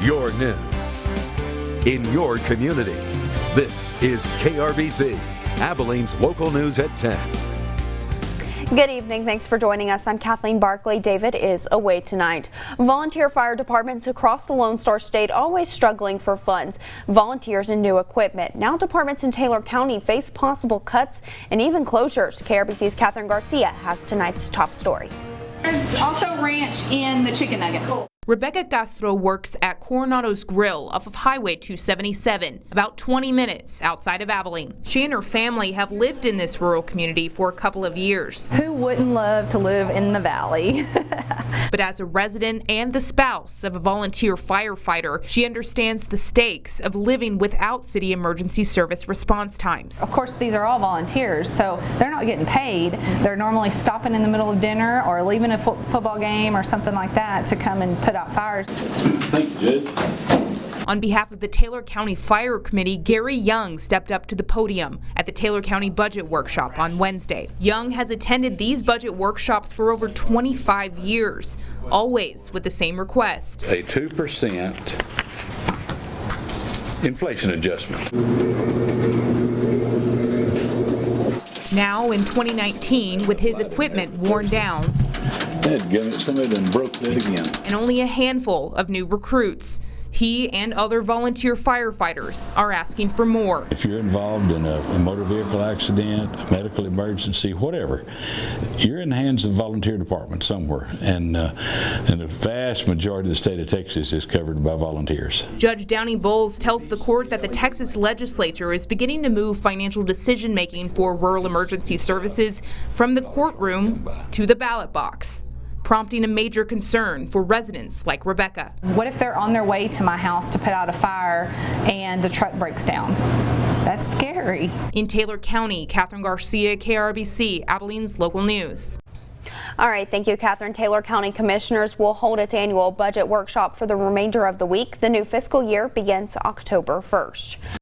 your news in your community. This is KRBC, Abilene's local news at 10. Good evening. Thanks for joining us. I'm Kathleen Barkley. David is away tonight. Volunteer fire departments across the Lone Star State always struggling for funds, volunteers, and new equipment. Now departments in Taylor County face possible cuts and even closures. KRBC's Catherine Garcia has tonight's top story. There's also ranch in the chicken nuggets. Rebecca Castro works at Coronado's Grill off of Highway 277, about 20 minutes outside of Abilene. She and her family have lived in this rural community for a couple of years. Who wouldn't love to live in the valley? But as a resident and the spouse of a volunteer firefighter, she understands the stakes of living without city emergency service response times. Of course, these are all volunteers, so they're not getting paid. They're normally stopping in the middle of dinner or leaving a football game or something like that to come and put out fires. Thank you, Judge. On behalf of the Taylor County Fire Committee, Gary Young stepped up to the podium at the Taylor County Budget Workshop on Wednesday. Young has attended these budget workshops for over 25 years, always with the same request. A 2% inflation adjustment. Now in 2019, with his equipment worn down, Somebody done broke that again. and only a handful of new recruits, he and other volunteer firefighters are asking for more. If you're involved in a motor vehicle accident, a medical emergency, whatever, you're in the hands of the volunteer department somewhere, and the vast majority of the state of Texas is covered by volunteers. Judge Downey Bowles tells the court that the Texas legislature is beginning to move financial decision-making for rural emergency services from the courtroom to the ballot box, prompting a major concern for residents like Rebecca. What if they're on their way to my house to put out a fire and the truck breaks down? That's scary. In Taylor County, Catherine Garcia, KRBC, Abilene's local news. All right, thank you, Catherine. Taylor County Commissioners will hold its annual budget workshop for the remainder of the week. The new fiscal year begins October 1st.